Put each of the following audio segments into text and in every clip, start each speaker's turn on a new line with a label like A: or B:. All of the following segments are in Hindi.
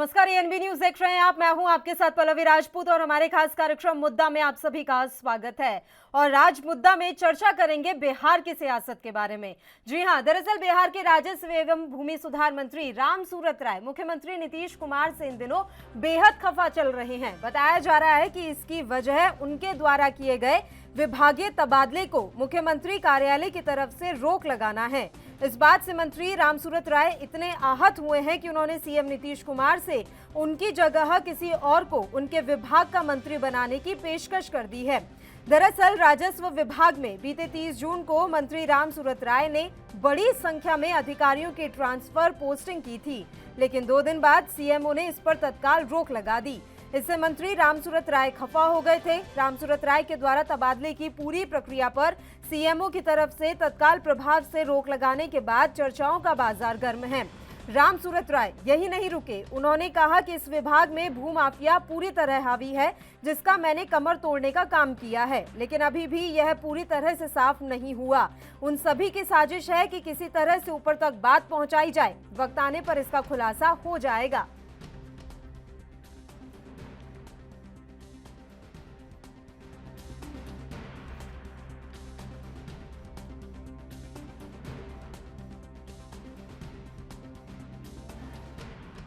A: नमस्कार, एएनबी न्यूज देख रहे हैं आप। मैं हूं आपके साथ पल्लवी राजपूत और हमारे खास कार्यक्रम मुद्दा में आप सभी का स्वागत है। और आज मुद्दा में चर्चा करेंगे बिहार की सियासत के बारे में। जी हां, दरअसल बिहार के राजस्व एवं भूमि सुधार मंत्री रामसूरत राय मुख्यमंत्री नीतीश कुमार से इन दिनों बेहद खफा चल रहे हैं। बताया जा रहा है कि इसकी वजह उनके द्वारा किए गए विभागीय तबादले को मुख्यमंत्री कार्यालय की तरफ से रोक लगाना है। इस बात से मंत्री रामसूरत राय इतने आहत हुए हैं कि उन्होंने सीएम नीतीश कुमार से उनकी जगह किसी और को उनके विभाग का मंत्री बनाने की पेशकश कर दी है। दरअसल राजस्व विभाग में बीते 30 जून को मंत्री रामसूरत राय ने बड़ी संख्या में अधिकारियों की ट्रांसफर पोस्टिंग की थी, लेकिन 2 दिन बाद सीएमओ ने इस पर तत्काल रोक लगा दी। इससे मंत्री रामसूरत राय खफा हो गए थे। रामसूरत राय के द्वारा तबादले की पूरी प्रक्रिया पर सीएमओ की तरफ से तत्काल प्रभाव से रोक लगाने के बाद चर्चाओं का बाजार गर्म है। रामसूरत राय यही नहीं रुके, उन्होंने कहा कि इस विभाग में भूमाफिया पूरी तरह हावी है, जिसका मैंने कमर तोड़ने का काम किया है, लेकिन अभी भी यह पूरी तरह से साफ नहीं हुआ। उन सभी की साजिश है कि किसी तरह से ऊपर तक बात पहुंचाई जाए। वक्त आने पर इसका खुलासा हो जाएगा।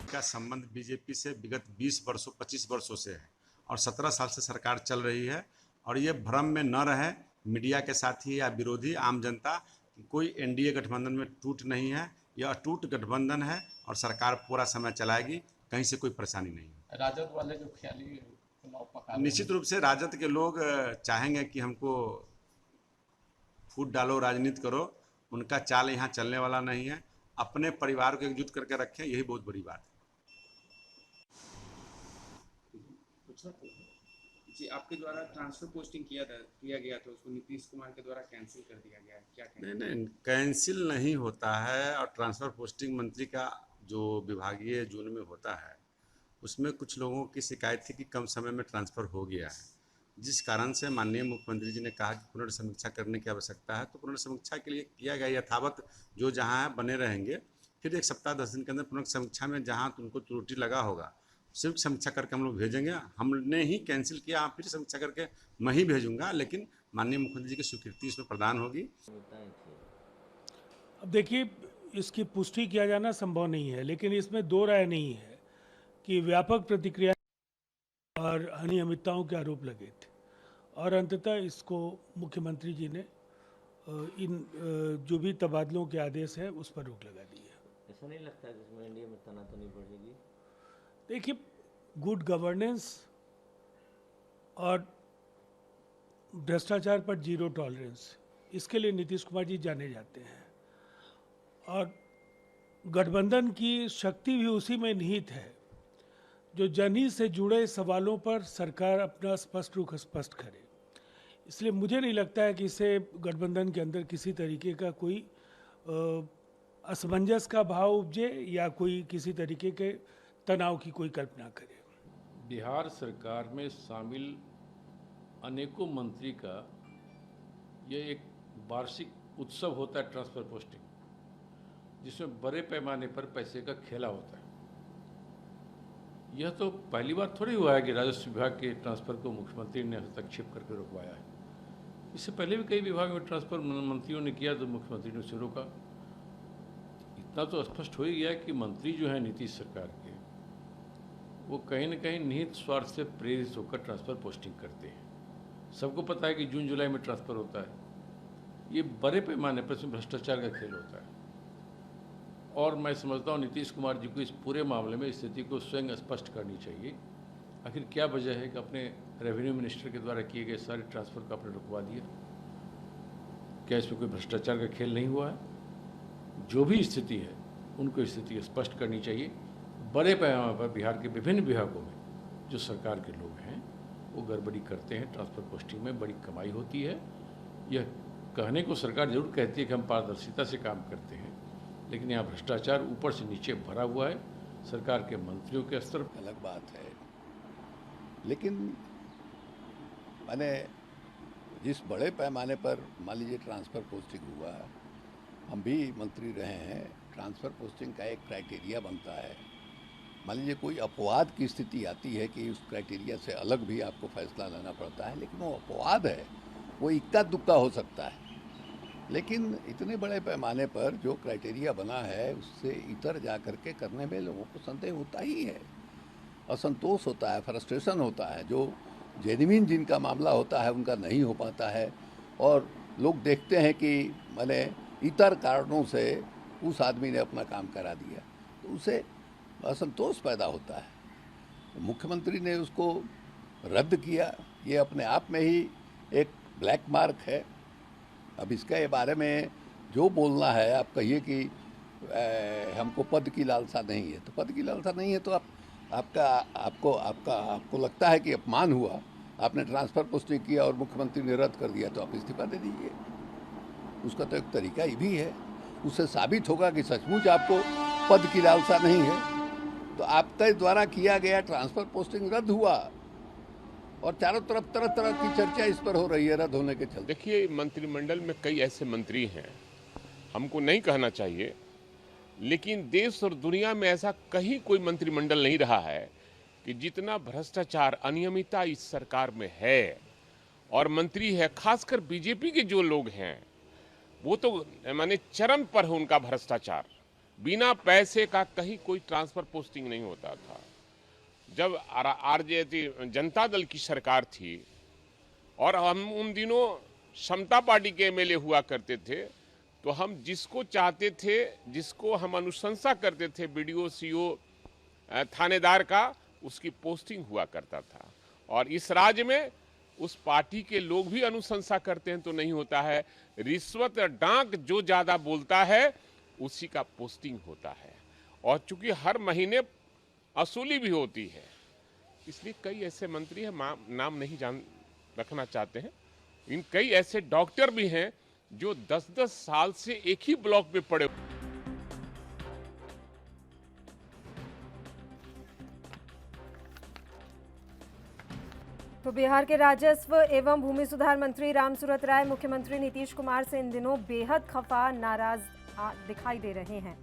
B: का संबंध बीजेपी से विगत 25 वर्षों से है और 17 साल से सरकार चल रही है। और ये भ्रम में न रहे मीडिया के साथी या विरोधी आम जनता, कोई एनडीए गठबंधन में टूट नहीं है। यह अटूट गठबंधन है और सरकार पूरा समय चलाएगी, कहीं से कोई परेशानी नहीं है।
C: राजद वाले जो ख्याली चुनाव पका
B: निश्चित रूप से राजद के लोग चाहेंगे कि हमको फूट डालो, राजनीति करो। उनका चाल यहाँ चलने वाला नहीं है। अपने परिवार को एकजुट करके रखें, यही बहुत बड़ी बात है।
D: जी, आपके द्वारा ट्रांसफर पोस्टिंग किया गया था, उसको नीतीश कुमार के द्वारा कैंसिल कर दिया गया है, क्या कहेंगे?
B: नहीं, कैंसिल नहीं होता है। और ट्रांसफ़र पोस्टिंग मंत्री का जो विभागीय जोन में होता है, उसमें कुछ लोगों की शिकायत थी कि कम समय में ट्रांसफ़र हो गया है, जिस कारण से माननीय मुख्यमंत्री जी ने कहा कि पुनर्समीक्षा करने की आवश्यकता है। तो पुनर्समीक्षा के लिए किया गया, यथावत जो जहाँ है बने रहेंगे। फिर 1 सप्ताह 10 दिन के अंदर पुनर्समीक्षा में जहाँ उनको त्रुटि लगा होगा, सिर्फ समीक्षा करके हम लोग भेजेंगे। हमने ही कैंसिल किया, आप फिर समीक्षा करके मैं ही भेजूंगा, लेकिन माननीय मुख्यमंत्री जी की स्वीकृति इसमें प्रदान होगी।
E: अब देखिए, इसकी पुष्टि किया जाना संभव नहीं है, लेकिन इसमें 2 राय नहीं है कि व्यापक प्रतिक्रिया और अनियमितताओं के आरोप लगे थे और अंततः इसको मुख्यमंत्री जी ने इन जो भी तबादलों के आदेश है उस पर रोक लगा दी है।
F: ऐसा नहीं लगता है कि इसमें इंडिया में तनातनी बढ़ेगी?
E: देखिए, गुड गवर्नेंस और भ्रष्टाचार पर 0 टॉलरेंस, इसके लिए नीतीश कुमार जी जाने जाते हैं। और गठबंधन की शक्ति भी उसी में निहित है, जो जनहित से जुड़े सवालों पर सरकार अपना स्पष्ट रुख स्पष्ट करे। इसलिए मुझे नहीं लगता है कि इससे गठबंधन के अंदर किसी तरीके का कोई असमंजस का भाव उपजे या कोई किसी तरीके के तनाव की कोई कल्पना करे।
C: बिहार सरकार में शामिल अनेकों मंत्री का यह एक वार्षिक उत्सव होता है, ट्रांसफर पोस्टिंग, जिसमें बड़े पैमाने पर पैसे का खेला होता है। यह तो पहली बार थोड़ी हुआ है कि राजस्व विभाग के ट्रांसफर को मुख्यमंत्री ने हस्तक्षेप करके रुकवाया है। इससे पहले भी कई विभाग में ट्रांसफर मंत्रियों ने किया तो मुख्यमंत्री ने उसे रोका। इतना तो स्पष्ट हो ही गया कि मंत्री जो है नीतीश सरकार के, वो कहीं न कहीं निहित स्वार्थ से प्रेरित होकर ट्रांसफ़र पोस्टिंग करते हैं। सबको पता है कि जून जुलाई में ट्रांसफ़र होता है। ये बड़े पैमाने पर इसमें भ्रष्टाचार का खेल होता है। और मैं समझता हूँ नीतीश कुमार जी को इस पूरे मामले में स्थिति को स्वयं स्पष्ट करनी चाहिए। आखिर क्या वजह है कि अपने रेवेन्यू मिनिस्टर के द्वारा किए गए सारे ट्रांसफ़र को आपने रुकवा दिया? क्या इसमें कोई भ्रष्टाचार का खेल नहीं हुआ है? जो भी स्थिति है, उनको स्थिति स्पष्ट करनी चाहिए। बड़े पैमाने पर बिहार के विभिन्न विभागों में जो सरकार के लोग हैं वो गड़बड़ी करते हैं, ट्रांसफ़र पोस्टिंग में बड़ी कमाई होती है। यह कहने को सरकार जरूर कहती है कि हम पारदर्शिता से काम करते हैं, लेकिन यहाँ भ्रष्टाचार ऊपर से नीचे भरा हुआ है। सरकार के मंत्रियों के स्तर पर
G: अलग बात है, लेकिन मैंने जिस बड़े पैमाने पर मान लीजिए ट्रांसफ़र पोस्टिंग हुआ, हम भी मंत्री रहे हैं। ट्रांसफ़र पोस्टिंग का एक क्राइटेरिया बनता है मान लीजिए कोई अपवाद की स्थिति आती है कि उस क्राइटेरिया से अलग भी आपको फैसला लेना पड़ता है, लेकिन वो अपवाद है, वो इक्का दुक्का हो सकता है। लेकिन इतने बड़े पैमाने पर जो क्राइटेरिया बना है उससे इतर जा करके करने में लोगों को संदेह होता ही है, असंतोष होता है, फ्रस्ट्रेशन होता है। जो जेन्युइन जिनका मामला होता है उनका नहीं हो पाता है, और लोग देखते हैं कि मैंने इतर कारणों से उस आदमी ने अपना काम करा दिया, तो उसे असंतोष पैदा होता है। मुख्यमंत्री ने उसको रद्द किया, ये अपने आप में ही एक ब्लैक मार्क है। अब इसके बारे में जो बोलना है, आप कहिए कि हमको पद की लालसा नहीं है, तो पद की लालसा नहीं है तो आपको लगता है कि अपमान हुआ, आपने ट्रांसफ़र पोस्टिंग किया और मुख्यमंत्री ने रद्द कर दिया, तो आप इस्तीफा दे दीजिए। उसका तो एक तरीका ये भी है, उससे साबित होगा कि सचमुच आपको पद की लालसा नहीं है। तो आपके द्वारा किया गया ट्रांसफ़र पोस्टिंग रद्द हुआ, और चारों तरफ तरह तरह की चर्चा इस पर हो रही है रद्द होने के चलते।
H: देखिए, मंत्रिमंडल में कई ऐसे मंत्री हैं, हमको नहीं कहना चाहिए, लेकिन देश और दुनिया में ऐसा कहीं कोई मंत्रिमंडल नहीं रहा है कि जितना भ्रष्टाचार, अनियमितता इस सरकार में है। और मंत्री है, खासकर बीजेपी के जो लोग हैं, वो तो माने चरम पर है उनका भ्रष्टाचार। बिना पैसे का कहीं कोई ट्रांसफर पोस्टिंग नहीं होता था। जब आरजेडी जनता दल की सरकार थी और हम उन दिनों समता पार्टी के एमएलए हुआ करते थे, तो हम जिसको चाहते थे, जिसको हम अनुशंसा करते थे, बीडीओ, सीओ, थानेदार का, उसकी पोस्टिंग हुआ करता था। और इस राज्य में उस पार्टी के लोग भी अनुशंसा करते हैं तो नहीं होता है। रिश्वत डांक जो ज़्यादा बोलता है उसी का पोस्टिंग होता है, और चूंकि हर महीने असूली भी होती है, इसलिए कई ऐसे मंत्री हैं, नाम नहीं रखना चाहते हैं। इन कई ऐसे डॉक्टर भी हैं जो 10-10 साल से एक ही ब्लॉक में पड़े।
A: तो बिहार के राजस्व एवं भूमि सुधार मंत्री रामसूरत राय मुख्यमंत्री नीतीश कुमार से इन दिनों बेहद खफा, नाराज दिखाई दे रहे हैं।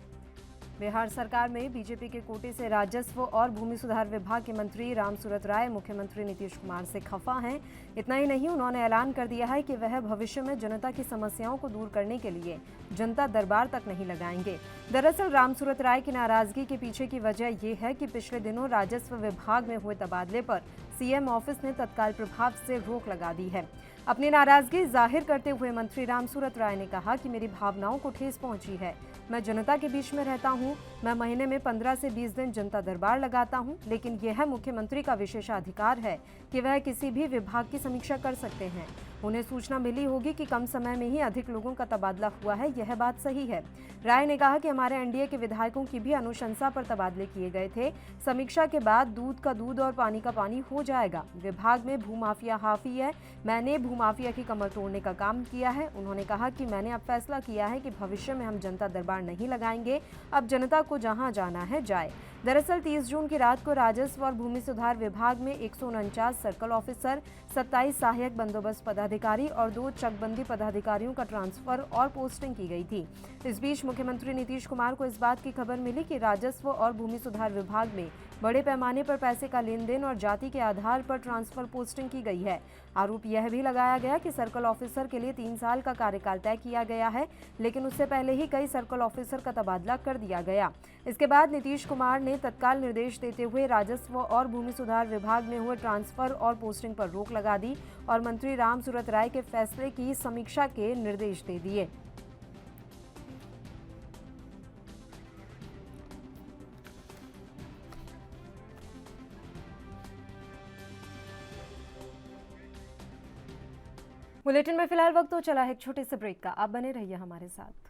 A: बिहार सरकार में बीजेपी के कोटे से राजस्व और भूमि सुधार विभाग के मंत्री रामसूरत राय मुख्यमंत्री नीतीश कुमार से खफा हैं। इतना ही नहीं, उन्होंने ऐलान कर दिया है कि वह भविष्य में जनता की समस्याओं को दूर करने के लिए जनता दरबार तक नहीं लगाएंगे। दरअसल रामसूरत राय की नाराजगी के पीछे की वजह ये है कि पिछले दिनों राजस्व विभाग में हुए तबादले पर सीएम ऑफिस ने तत्काल प्रभाव से रोक लगा दी है। अपनी नाराजगी जाहिर करते हुए मंत्री रामसूरत राय ने कहा कि मेरी भावनाओं को ठेस पहुंची है। मैं जनता के बीच में रहता हूं। मैं महीने में 15 से 20 दिन जनता दरबार लगाता हूं, लेकिन यह मुख्यमंत्री का विशेषाधिकार है कि वह किसी भी विभाग की समीक्षा कर सकते हैं। उन्हें सूचना मिली होगी कि कम समय में ही अधिक लोगों का तबादला हुआ है, यह बात सही है। राय ने कहा कि हमारे एनडीए के विधायकों की भी अनुशंसा पर तबादले किए गए थे। समीक्षा के बाद दूध का दूध और पानी का पानी हो जाएगा। विभाग में भूमाफिया हाफी है। मैंने भूमाफिया की कमर तोड़ने का काम किया है। उन्होंने कहा कि मैंने अब फैसला किया है कि भविष्य में हम जनता दरबार नहीं लगाएंगे। अब जनता को जहां जाना है जाए। दरअसल 30 जून की रात को राजस्व और भूमि सुधार विभाग में 149 सर्कल ऑफिसर, 27 सहायक बंदोबस्त पदाधिकारी और 2 चकबंदी पदाधिकारियों का ट्रांसफर और पोस्टिंग की गई थी। इस बीच मुख्यमंत्री नीतीश कुमार को इस बात की खबर मिली कि राजस्व और भूमि सुधार विभाग में बड़े पैमाने पर पैसे का लेन देन और जाति के आधार पर ट्रांसफर पोस्टिंग की गई है। आरोप यह भी लगाया गया कि सर्कल ऑफिसर के लिए 3 साल का कार्यकाल तय किया गया है, लेकिन उससे पहले ही कई सर्कल ऑफिसर का तबादला कर दिया गया। इसके बाद नीतीश कुमार ने तत्काल निर्देश देते हुए राजस्व और भूमि सुधार विभाग में हुए ट्रांसफर और पोस्टिंग पर रोक लगा दी और मंत्री रामसूरत राय के फैसले की समीक्षा के निर्देश दे दिए। बुलेटिन में फिलहाल वक्त तो चला है एक छोटे से ब्रेक का। आप बने रहिए हमारे साथ।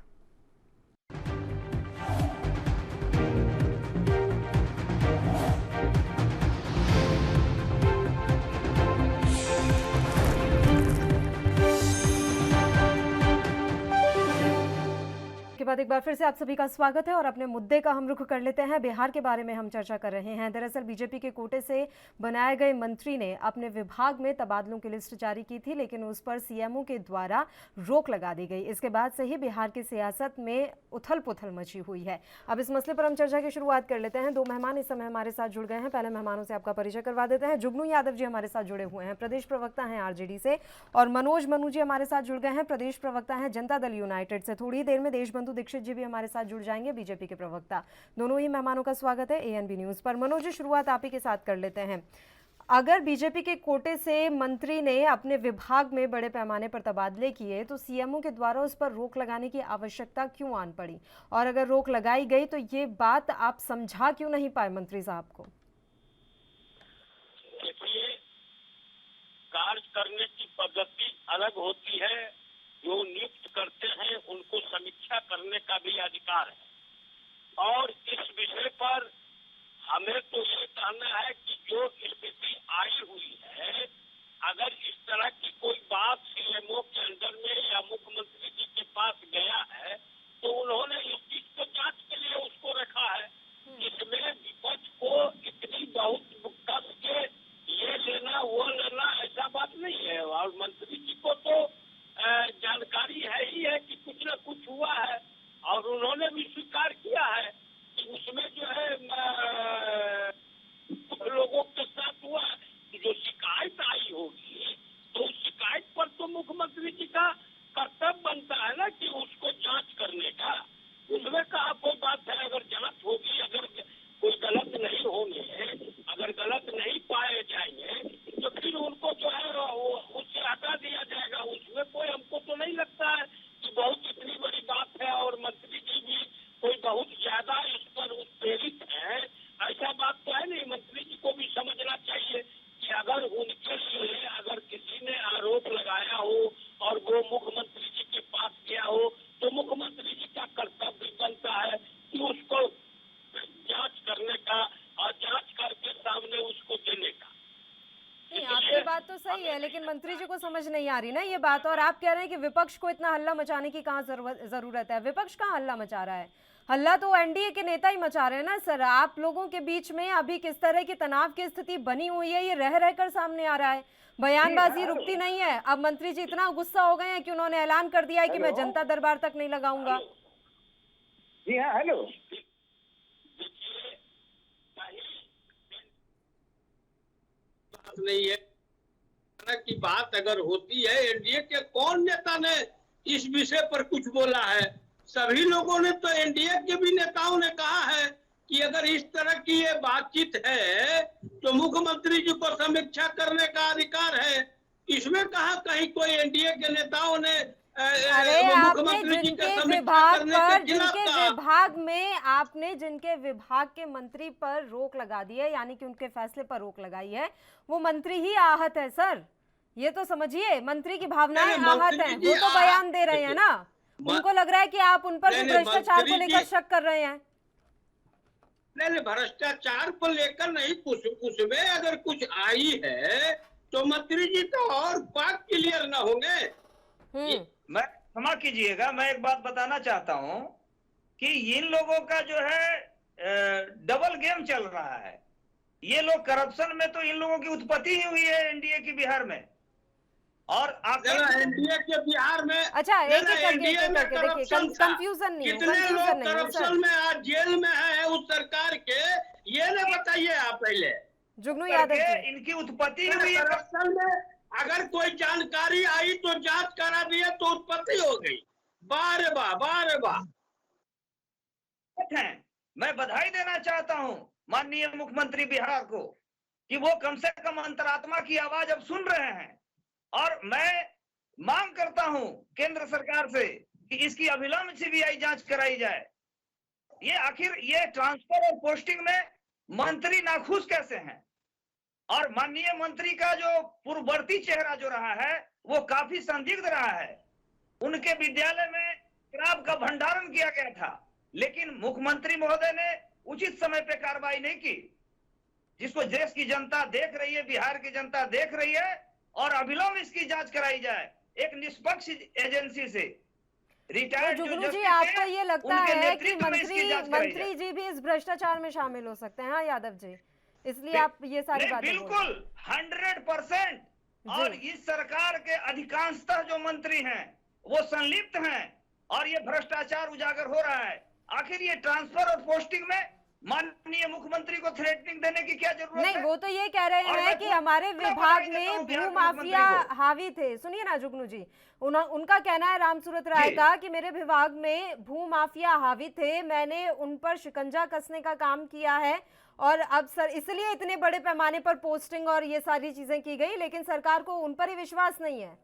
A: के बाद बाद एक बार फिर से आप सभी का स्वागत है और अपने मुद्दे का हम रुख कर लेते हैं। बिहार के बारे में हम चर्चा कर रहे हैं। दरअसल बीजेपी के कोटे से बनाए गए मंत्री ने अपने विभाग में तबादलों की लिस्ट जारी की थी, लेकिन उस पर सीएमओ के द्वारा रोक लगा दी गई। इसके बाद से ही बिहार की सियासत में उथल पुथल मची हुई है। अब इस मसले पर हम चर्चा की शुरुआत कर लेते हैं। दो मेहमान इस समय हमारे साथ जुड़ गए हैं। पहले मेहमानों से आपका परिचय करवा देते हैं। जुगनू यादव जी हमारे साथ जुड़े हुए हैं, प्रदेश प्रवक्ता हैं आरजेडी से, और मनोज मनु जी हमारे साथ जुड़ गए हैं, प्रदेश प्रवक्ता हैं जनता दल यूनाइटेड से। थोड़ी देर में देशबंधु दीक्षित जी भी हमारे साथ जुड़ जाएंगे, बीजेपी के प्रवक्ता। दोनों ही मेहमानों का स्वागत है एएनबी न्यूज पर। मनोज जी, शुरुआत आप ही के साथ कर लेते हैं। अगर बीजेपी के कोटे से मंत्री ने अपने विभाग में बड़े पैमाने पर तबादले किए तो सीएमओ के द्वारा उस पर रोक लगाने की आवश्यकता क्यों आन पड़ी, और अगर रोक लगाई गई तो ये बात आप समझा क्यों नहीं पाए मंत्री साहब को?
I: देखिए, कार्य करने की पद्धति अलग होती है। जो नियुक्त करते हैं उनको समीक्षा करने का भी अधिकार है, और इस विषय पर हमें तो ये कहना है कि जो स्थिति आई हुई है, अगर इस तरह की कोई बात सीएमओ के अंदर में या मुख्यमंत्री जी के पास गया है तो उन्होंने इस चीज को जांच के लिए उसको रखा है। इसमें विपक्ष को इतनी बहुत कस के ये लेना वो लेना ऐसा बात नहीं है, और मंत्री जी को तो जानकारी है ही है कि कुछ न कुछ हुआ है, और उन्होंने भी स्वीकार किया है कि उसमें जो है कुछ लोगों के साथ हुआ है। जो शिकायत आई होगी तो उस शिकायत पर तो मुख्यमंत्री जी का कर्तव्य बनता है ना कि उसको जांच करने का। उसमें कहा कोई बात है, अगर जांच होगी, अगर कोई गलत नहीं होंगे, अगर गलत नहीं पाए जाएंगे तो फिर उनको जो है वो उससे हटा दिया जाएगा। उसमें कोई हमको तो नहीं लगता है कि बहुत इतनी बड़ी बात है, और मंत्री जी भी कोई बहुत ज्यादा इस पर उत्प्रेरित है, ऐसा बात तो है नहीं। मंत्री जी को भी समझना चाहिए कि अगर उनके लिए अगर किसी ने आरोप लगाया हो और वो मुख्यमंत्री जी के पास गया हो तो मुख्यमंत्री जी का कर्तव्य बनता है कि उसको जांच करने का और जांच करके सामने उसको देने का।
A: नहीं, आपकी बात तो सही है, लेकिन मंत्री जी को समझ नहीं आ रही ना ये बात। और आप कह रहे हैं कि विपक्ष को इतना हल्ला मचाने की कहाँ जरूरत है? विपक्ष कहाँ हल्ला मचा रहा है? हल्ला तो एनडीए के नेता ही मचा रहे हैं ना सर। आप लोगों के बीच में अभी किस तरह की तनाव की स्थिति बनी हुई है ये रह रहकर सामने आ रहा है। बयानबाजी रुकती नहीं है। अब मंत्री जी इतना गुस्सा हो गए हैं कि उन्होंने ऐलान कर दिया है कि मैं जनता दरबार तक नहीं लगाऊंगा।
I: जी हाँ, हेलो। नहीं है की बात अगर होती है, एनडीए के कौन नेता ने इस विषय पर कुछ बोला है? सभी लोगों ने तो, एनडीए के भी नेताओं ने कहा है कि अगर इस तरह की ये बातचीत है तो मुख्यमंत्री जी को समीक्षा करने का अधिकार है। इसमें कहा कहीं कोई एनडीए के नेताओं ने मुख्यमंत्री जी के समीक्षा करने के खिलाफ कहा।
A: विभाग में आपने जिनके विभाग के मंत्री पर रोक लगा दी है, यानी कि उनके फैसले पर रोक लगाई है, वो मंत्री ही आहत है सर। ये तो समझिए, मंत्री की भावनाएं आहत हैं। वो तो बयान दे रहे हैं ना, उनको लग रहा है कि आप उन पर भ्रष्टाचार को लेकर शक कर रहे हैं।
I: नहीं, भ्रष्टाचार को लेकर नहीं, उसमें अगर कुछ आई है तो मंत्री जी तो और बात क्लियर ना होंगे।
J: मैं क्षमा कीजिएगा, मैं एक बात बताना चाहता हूं कि इन लोगों का जो है डबल गेम चल रहा है। ये लोग करप्शन में, तो इन लोगों की उत्पत्ति ही हुई है एनडीए की बिहार में, और
I: एनडीए के बिहार में।
A: अच्छा, एक एनडीए में कंफ्यूजन नहीं,
I: कितने लोग करप्शन में आज जेल में है उस सरकार के, ये नहीं बताइए आप पहले।
A: जुगनू यादव जी,
J: इनकी उत्पत्ति हुई है
I: करप्शन में। अगर कोई जानकारी आई तो जांच करा दिए तो उत्पत्ति हो गई। बारे वाह, बारे वाह।
J: मैं बधाई देना चाहता हूं माननीय मुख्यमंत्री बिहार को कि वो कम से कम अंतरात्मा की आवाज अब सुन रहे हैं, और मैं मांग करता हूं केंद्र सरकार से कि इसकी अविलंब सीबीआई जांच कराई जाए। ये आखिर ये ट्रांसफर और पोस्टिंग में मंत्री नाखुश कैसे हैं? और माननीय मंत्री का जो पूर्ववर्ती चेहरा जो रहा है वो काफी संदिग्ध रहा है। उनके विद्यालय में शराब का भंडारण किया गया था, लेकिन मुख्यमंत्री महोदय ने उचित समय पे कार्रवाई नहीं की, जिसको देश की जनता देख रही है, बिहार की जनता देख रही है, और अविलंब इसकी जांच कराई जाए एक निष्पक्ष एजेंसी से,
A: तो
J: रिटायर्ड जो
A: जुगनू जी,
J: जस्टिस
A: आपको
J: हैं,
A: ये लगता
J: उनके
A: है कि
J: नेतृत्व में इसकी जांच कराई जाए।
A: मंत्री जी भी इस भ्रष्टाचार में शामिल हो सकते हैं? हाँ यादव जी, इसलिए आप ये सारी
J: नहीं,
A: बातें बोल रहे हैं।
J: बिल्कुल 100%। और
A: जी।
J: इस सरकार के अधिकांशतः जो मंत्री हैं वो संलिप्त हैं और ये भ्रष्टाचार उजागर हो रहा है। आखिर ये ट्रांसफर और पोस्टिंग में माननीय मुख्यमंत्री को थ्रेटनिंग देने की क्या जरूरत
A: नहीं,
J: है?
A: वो तो ये कह रहे
J: और
A: हैं
J: मैं
A: कि
J: पूरा
A: हमारे
J: बधाई
A: विभाग
J: देता
A: में
J: हूं बिहार के
A: भूमाफिया
J: मुख्यमंत्री को।
A: हावी थे। सुनिए ना जुगनू जी, उनका कहना है, रामसूरत राय
J: जी।
A: का, कि मेरे विभाग में भूमाफिया हावी थे, मैंने उन पर शिकंजा कसने का काम किया है और अब सर इसलिए इतने बड़े पैमाने पर पोस्टिंग और ये सारी चीजें की गई, लेकिन सरकार को उन पर ही विश्वास नहीं है।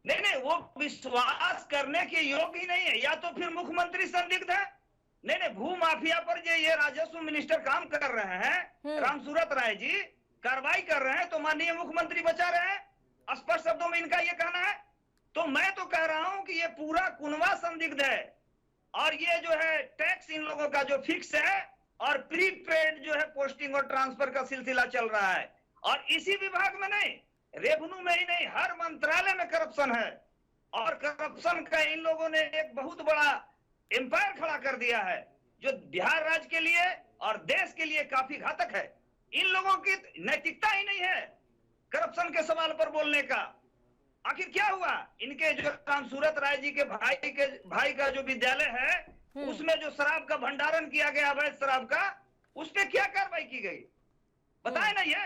J: नहीं नहीं, वो विश्वास करने के योग्य ही नहीं है, या तो फिर मुख्यमंत्री संदिग्ध है। नहीं नहीं, भू माफिया पर जो ये राजस्व मिनिस्टर काम कर रहे हैं, रामसूरत राय जी कार्रवाई कर रहे हैं, तो माननीय मुख्यमंत्री बचा रहे हैं। स्पष्ट शब्दों में इनका ये कहना है। तो मैं तो कह रहा हूं कि ये पूरा कुनवा संदिग्ध है और ये जो है टैक्स इन लोगों का जो फिक्स है और प्रीपेड जो है पोस्टिंग और ट्रांसफर का सिलसिला चल रहा है। और इसी विभाग में नहीं, रेवेन्यू में ही नहीं, हर मंत्रालय में करप्शन है। और करप्शन का इन लोगों ने एक बहुत बड़ा एम्पायर खड़ा कर दिया है जो बिहार राज्य के लिए और देश के लिए काफी घातक है। इन लोगों की नैतिकता ही नहीं है करप्शन के सवाल पर बोलने का। आखिर क्या हुआ? इनके जो रामसूरत राय जी के भाई का जो विद्यालय है उसमें जो शराब का भंडारण किया गया, अवैध शराब का, उस पे क्या कार्रवाई की गई? बताए ना ये।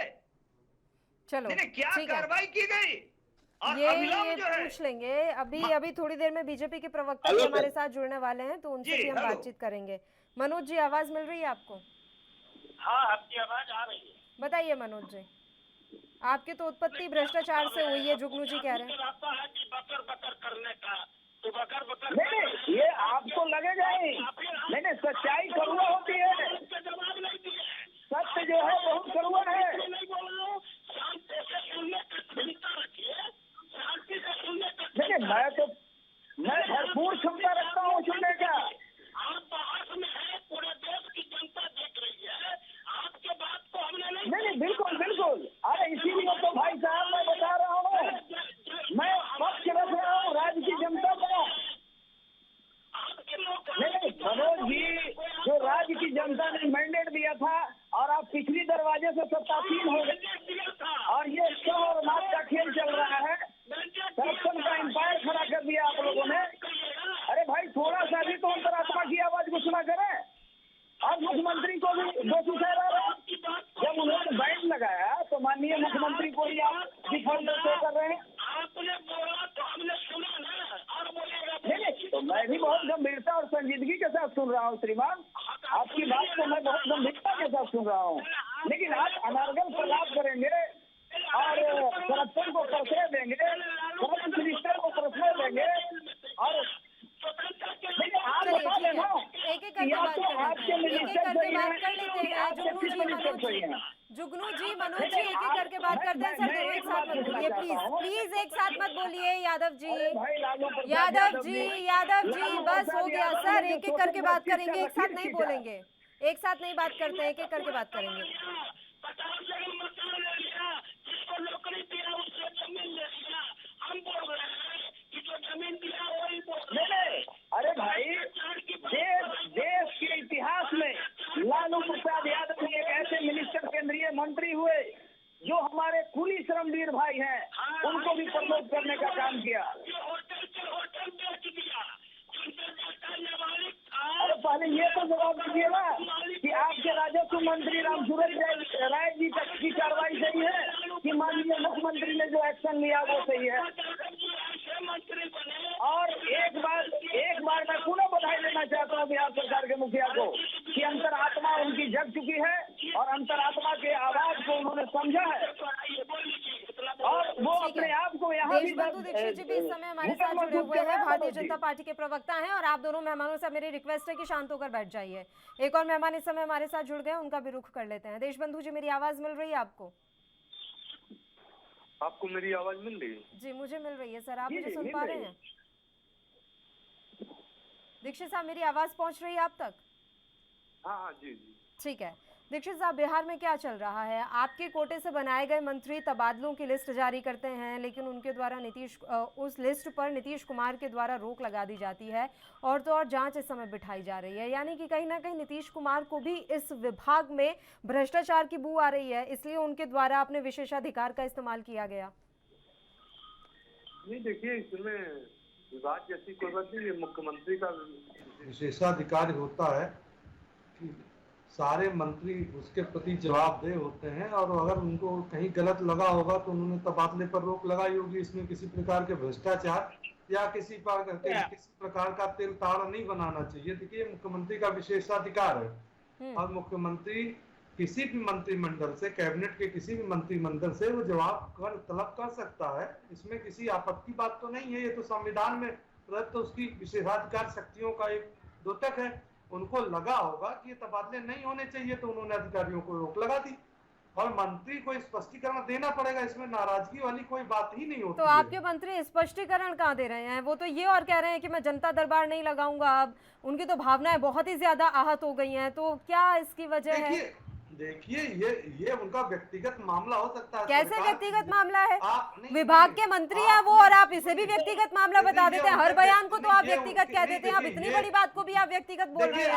A: चलो
J: नहीं, क्या
A: ठीक है,
J: कार्रवाई की गई? और
A: ये
J: अविलंब जो है,
A: पूछ लेंगे। अभी थोड़ी देर में बीजेपी के प्रवक्ता भी हमारे साथ जुड़ने वाले हैं, तो उनसे
J: जी,
A: भी हम
J: हेलो।
A: बातचीत करेंगे। मनोज जी, आवाज मिल रही है आपको?
I: हाँ, आपकी आवाज आ रही है।
A: बताइए मनोज जी, आपकी तो उत्पत्ति भ्रष्टाचार से हुई है, जुगनू जी कह रहे हैं।
I: रास्ता है कि बकर बकर करने का, तो बकर बकर
J: नहीं ये आपको लगेगा ही। नहीं नहीं, सच्चाई कड़वा होती है,
I: जवाब नहीं दिए।
J: सत्य जो है बहुत कड़वा है।
I: नहीं बोल रहा हूँ, शांति से सुनने का क्षमता रखिए, शांति से सुनने का।
J: देखिए, मैं भरपूर क्षमता रखता हूँ सुनने का।
I: आप बाहर में है, पूरे देश की जनता देख रही है, आपके बात को हमने
J: नहीं बिल्कुल बिल्कुल। अरे इसीलिए तो भाई साहब मैं बता रहा हूँ, मैं पक्ष रख रहा हूँ राज्य की जनता का। नहीं मनोज जी, जो राज्य की जनता ने मैंडेट दिया था और आप पिछली दरवाजे से सत्तासीन हो गए और ये शव और मात का खेल चल रहा है, करप्शन का एम्पायर खड़ा कर दिया आप लोगों ने। अरे भाई, थोड़ा सा भी तो अंतरात्मा की आवाज को सुना करें। और मुख्यमंत्री को भी दोषी ठहरा रहे हैं। जब उन्होंने बैंड लगाया तो माननीय मुख्यमंत्री को ही आप डिफॉल्ट कर रहे हैं।
I: आपने बोला तो हमने सुना ना, और बोलेगा
J: नहीं, तो मैं भी बहुत गंभीरता और संजीदगी के साथ सुन रहा हूँ श्रीमान, आपकी बात को मैं बहुत गंभीरता के साथ सुन रहा हूँ। लेकिन आप अनारगल प्रलाप करेंगे और करप्शन को प्रश्रय देंगे, करप्शन मिनिस्टर को प्रश्रय देंगे और आप बता देना
A: एक एक करके बात कर लेते हैं, जुगनू जी, मनोज जी, एक एक करके बात करते हैं। सर दोनों एक साथ मत बोलिए, प्लीज एक साथ मत बोलिए। यादव जी, बस हो गया सर, एक एक करके बात करेंगे, एक साथ नहीं बोलेंगे, एक साथ नहीं बात करते हैं, एक एक करके बात करेंगे।
I: 50 जगह मकान ले लिया, जिसको नौकरी दिया उससे जमीन ले लिया। हम बोल रहे हैं कि जो जमीन दिया वही बोल रहे हैं।
J: अरे भाई, देश के इतिहास में लालू प्रसाद यादव एक ऐसे मिनिस्टर केंद्रीय मंत्री हुए जो हमारे कुली श्रमवीर भाई हैं, उनको भी प्रमोट करने का काम किया।
I: होटल बेच दिया,
J: अरे पहले ये तो जवाब दीजिए ना कि आपके राजस्व मंत्री रामसूरत राय जी तक की कार्रवाई सही है कि माननीय मुख्यमंत्री ने जो एक्शन लिया वो सही है। और एक बार मैं पुनः बधाई देना चाहता हूँ बिहार सरकार के मुखिया को कि अंतरात्मा उनकी जग चुकी है और अंतरात्मा के आवाज को उन्होंने समझा है और वो अपने आप को यहाँ भी।
A: देशबंधु दीक्षित जी भी इस समय हमारे साथ जुड़े हुए हैं, भारतीय जनता पार्टी के प्रवक्ता हैं, और आप दोनों मेहमानों से मेरी रिक्वेस्ट है कि शांत होकर बैठ जाइए। एक और मेहमान इस समय हमारे साथ जुड़ गए, उनका भी रुख कर लेते हैं। देशबंधु जी, मेरी आवाज मिल रही है आपको?
K: आपको मेरी आवाज मिल रही है?
A: जी मुझे मिल रही है सर, आप मुझे सुन पा रहे हैं? दीक्षित साहब, मेरी आवाज पहुंच रही है आप तक?
K: हाँ जी जी।
A: ठीक है, दीक्षित साहब, बिहार में क्या चल रहा है? आपके कोटे से बनाए गए मंत्री तबादलों की लिस्ट जारी करते हैं, लेकिन उनके द्वारा उस लिस्ट पर नीतीश कुमार के द्वारा रोक लगा दी जाती है और तो और जांच इस समय बिठाई जा रही है। यानी कि कहीं ना कहीं नीतीश कुमार को भी इस विभाग में भ्रष्टाचार की बू आ रही है, इसलिए उनके द्वारा अपने विशेषाधिकार का इस्तेमाल किया गया।
K: नहीं, देखिए, इसमें विवाद जैसी कोई बात नहीं। ये मुख्यमंत्री का विशेषाधिकार होता है कि सारे मंत्री उसके प्रति जवाबदेह होते हैं, और अगर उनको कहीं गलत लगा होगा तो उन्होंने तबादले पर रोक लगाई होगी। इसमें किसी प्रकार के भ्रष्टाचार या किसी प्रकार का तिल ताड़ नहीं बनाना चाहिए। देखिए, मुख्यमंत्री का विशेषाधिकार है और मुख्यमंत्री किसी भी मंत्रिमंडल से, कैबिनेट के किसी भी मंत्रिमंडल से वो जवाब तलब कर सकता है। इसमें किसी आपत्ति बात तो नहीं है। ये तो संविधान में प्रदत्त उसकी विशेषाधिकार शक्तियों का एक द्योतक है। उनको लगा होगा कि ये तबादले नहीं होने चाहिए तो उन्होंने अधिकारियों को रोक लगा दी, और मंत्री को स्पष्टीकरण देना पड़ेगा। इसमें नाराजगी वाली कोई बात ही नहीं होती।
A: तो आपके मंत्री स्पष्टीकरण कहाँ दे रहे हैं? वो तो ये और कह रहे हैं कि मैं जनता दरबार नहीं लगाऊंगा। अब उनकी तो भावनाएं बहुत ही ज्यादा आहत हो गई हैं, तो क्या इसकी वजह है?
K: देखिए, ये उनका व्यक्तिगत मामला हो सकता है।
A: कैसे व्यक्तिगत मामला है? विभाग के मंत्री हैं वो, और आप इसे भी व्यक्तिगत मामला बता देते हैं। हर बयान को तो आप व्यक्तिगत कह देते हैं, अब इतनी बड़ी बात को भी आप व्यक्तिगत बोल रहे हैं।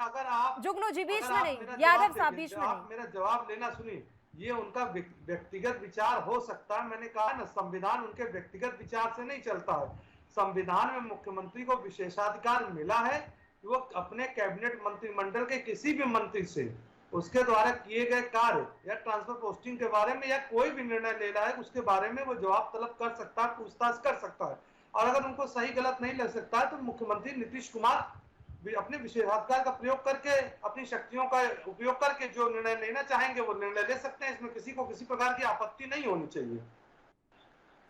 K: अगर आप
A: जुगनू जी बीच में नहीं, यादव साहब बीच में नहीं,
K: मेरा जवाब लेना सुनिए। ये उनका व्यक्तिगत विचार हो सकता है। मैंने कहा ना, संविधान उनके व्यक्तिगत विचार से नहीं चलता है। संविधान में मुख्यमंत्री को विशेषाधिकार मिला है, वो अपने कैबिनेट मंत्रिमंडल के किसी भी मंत्री से उसके द्वारा किए गए कार्य या ट्रांसफर पोस्टिंग के बारे में या कोई भी निर्णय ले रहा है उसके बारे में वो जवाब तलब कर सकता है, पूछताछ कर सकता है। और अगर उनको सही गलत नहीं ले सकता है तो मुख्यमंत्री नीतीश कुमार अपने विशेषाधिकार का प्रयोग करके, अपनी शक्तियों का उपयोग करके जो निर्णय लेना चाहेंगे वो निर्णय ले सकते हैं। इसमें किसी को किसी प्रकार की आपत्ति नहीं होनी चाहिए।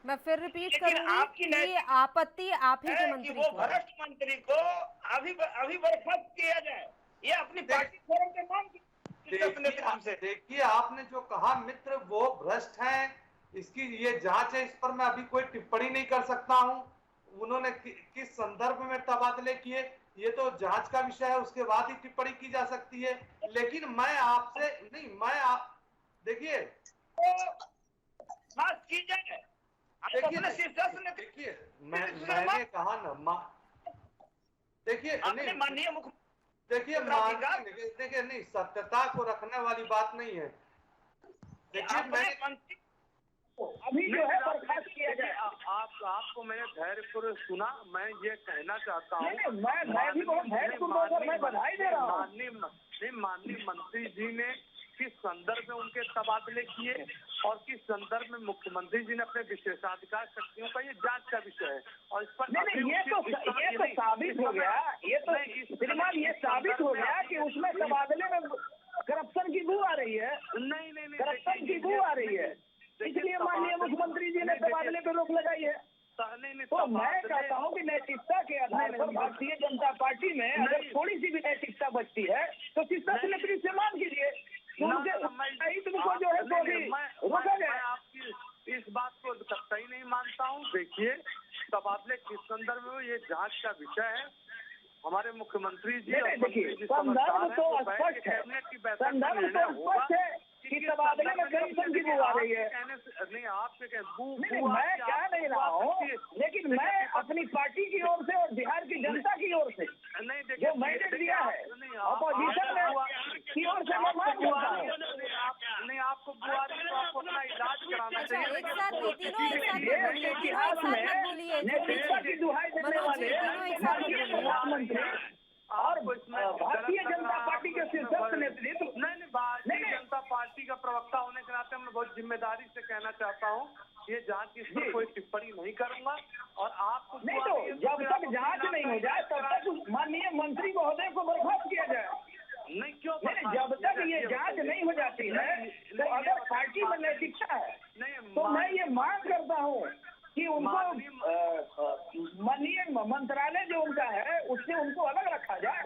A: मैं फिर रिपीट करूंगी कि आपत्ति आप ही के मंत्री
J: को, भ्रष्ट मंत्री को अभी बर्खास्त किया जाए, ये अपनी पार्टी फोरम के मांग।
K: देखिए, आपने जो कहा मित्र, वो भ्रष्ट हैं, इसकी ये जांच है। इस पर मैं अभी कोई टिप्पणी नहीं कर सकता हूं। उन्होंने किस संदर्भ में तबादले किए ये तो जांच का विषय है, उसके बाद ही टिप्पणी की जा सकती है। लेकिन मैं आपसे नहीं, देखिए, देखिए, मैंने कहा ना, देखिए,
J: माननीय मुख्यमंत्री,
K: देखिए, नहीं, सत्यता को रखने वाली बात नहीं है। देखिए, मैंने
J: अभी जो है बर्खास्त किया जाए।
K: आपको मैंने धैर्यपूर्वक सुना। मैं ये कहना चाहता हूँ,
J: मैं भी बहुत धैर्यपूर्वक मैं बधाई दे रहा हूँ।
K: माननीय मंत्री जी ने किस संदर्भ में उनके तबादले किए और किस संदर्भ में मुख्यमंत्री जी ने अपने विशेषाधिकार शक्तियों का, ये जांच का विषय है। और इस पर
J: ये तो साबित हो गया, ये तो श्रीमान ये साबित हो गया कि उसमें तबादले में करप्शन की बू आ रही है।
K: नहीं,
J: करप्शन की बू आ रही है, इसलिए माननीय मुख्यमंत्री जी ने तबादले पे रोक लगाई है। तो मैं कहता हूँ कि नैतिकता के आधार पर भारतीय जनता पार्टी में अगर थोड़ी सी भी नैतिकता बचती है तो शिष्टता नेत्री से मान कीजिए, उनके को जो है तो भी रोका जाए।
K: आपकी इस बात को कतई नहीं मानता हूँ। देखिए, तबादले किस संदर्भ में, ये जांच का विषय है। हमारे मुख्यमंत्री जी,
J: देखिए, संदर्भ तो स्पष्ट है, संदर्भ तो स्पष्ट है कि तबादले में करप्शन की बू आ रही है।
K: नहीं, आपसे
J: मैं कह नहीं रहा हूँ, लेकिन मैं अपनी पार्टी की ओर से और बिहार की जनता की ओर से जो मैंडेट दिया है अपोजिशन की ओर से मैं मान करता हूँ।
K: नहीं, आपको बुआरी तो आपको अपना इलाज कराना चाहिए।
J: इतिहास में नैतिकता की दुहाई देने वाले भारतीय प्रधानमंत्री और भारतीय जनता पार्टी के शीर्षस्थ नेतृत्व,
K: नहीं, भारतीय जनता पार्टी का प्रवक्ता होने के नाते मैं बहुत जिम्मेदारी से कहना चाहता हूँ, ये जांच इस पर कोई टिप्पणी नहीं करूंगा। और आपको
J: नहीं, तो जब तक जांच नहीं हो जाए तब तक माननीय मंत्री महोदय को बर्खास्त किया जाए।
K: नहीं, क्यों?
J: जब तक ये जांच नहीं हो जाती है तो अगर पार्टी में नैतिकता है तो मैं ये मांग करता हूँ कि उनको माननीय मंत्रालय जो उनका है उससे उनको अलग रखा जाए।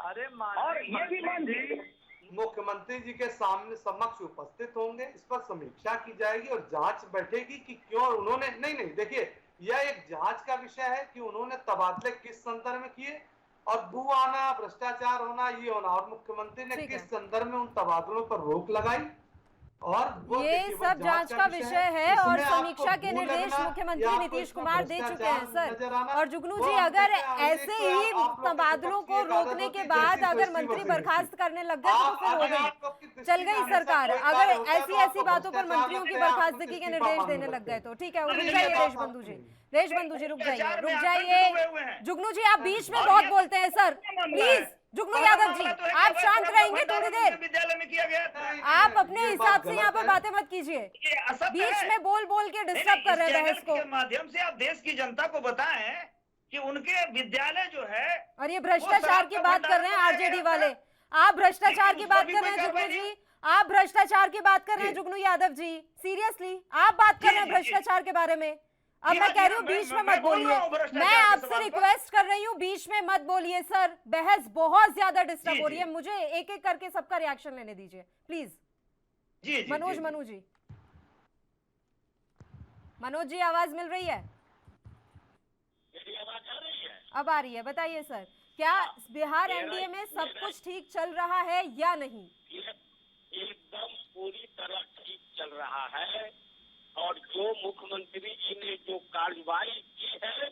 K: अरे,
J: और ये भी माननीय
K: मुख्यमंत्री जी के सामने समक्ष उपस्थित होंगे, इस पर समीक्षा की जाएगी और जांच बैठेगी कि क्यों उन्होंने, नहीं, देखिए, यह एक जांच का विषय है कि उन्होंने तबादले किस संदर्भ में किए और बू आना, भ्रष्टाचार होना, ये होना, और मुख्यमंत्री ने
A: ठीक
K: किस
A: है।
K: संदर्भ में उन तबादलों पर रोक लगाई, और वो
A: ये
K: देखिए, वो
A: सब जांच का विषय है और
K: इसमें आपको
A: समीक्षा के
K: भू
A: निर्देश
K: लगना
A: मुख्यमंत्री
K: या
A: नीतीश
K: इसमें
A: कुमार दे चुके हैं
K: भ्रष्टाचार नजर
A: सर।
K: आना,
A: और जुगनू
K: वो
A: जी,
K: हम
A: अगर
K: देखते हैं,
A: ऐसे
K: तो
A: ही
K: आप लोग की
A: तबादलों
K: विपक्ष
A: को
K: की एक आदत
A: रोकने
K: होती
A: के
K: है,
A: बाद
K: जैसी
A: अगर
K: सोचती
A: मंत्री
K: वैसी
A: बर्खास्त
K: लिखती।
A: करने लग गए तो फिर हो गई, चल गई सरकार। अगर ऐसी ऐसी बातों पर मंत्रियों की बर्खास्तगी के निर्देश देने लग गए तो ठीक है, रुक जाइए देशबंधु जी, देशबंधु जी रुक जाइए। जुगनू जी, आप बीच में बहुत बोलते हैं सर, प्लीज। जुगनू यादव जी, आप शांत रहेंगे थोड़ी देर?
J: विद्यालय में किया गया था।
A: आप अपने हिसाब से यहाँ पर बातें मत कीजिए,
J: ये असत्य
A: बीच
J: है।
A: में बोल बोल के डिस्टर्ब कर रहे हैं बहस को।
J: के माध्यम से आप देश की जनता को बताएं कि उनके विद्यालय जो है,
A: और ये भ्रष्टाचार की बात कर रहे हैं आरजेडी वाले, आप भ्रष्टाचार की बात कर रहे हैं जुगनू जी, आप भ्रष्टाचार की बात कर रहे हैं जुगनू यादव जी, सीरियसली आप बात कर रहे हैं भ्रष्टाचार के बारे में। अब मैं कह रही हूँ बीच में मत बोलिए, मैं आपसे रिक्वेस्ट कर रही हूँ बीच में मत बोलिए सर, बहस बहुत ज्यादा डिस्टर्ब हो रही है, मुझे एक एक करके सबका रिएक्शन लेने दीजिए प्लीज। मनोज मनोज जी, आवाज मिल रही है? अब आ रही है, बताइए सर, क्या बिहार एनडीए में सब कुछ ठीक चल रहा है या नहीं?
I: एकदम पूरी तरह ठीक चल रहा है, और जो मुख्यमंत्री जी ने जो कार्रवाई की है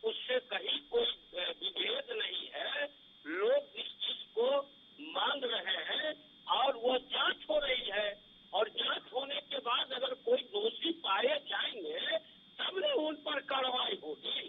I: उससे कहीं कोई विभेद नहीं है। लोग इस चीज को मान रहे हैं और वो जांच हो रही है, और जांच होने के बाद अगर कोई दोषी पाए जाएंगे तब न उन पर कार्रवाई होगी,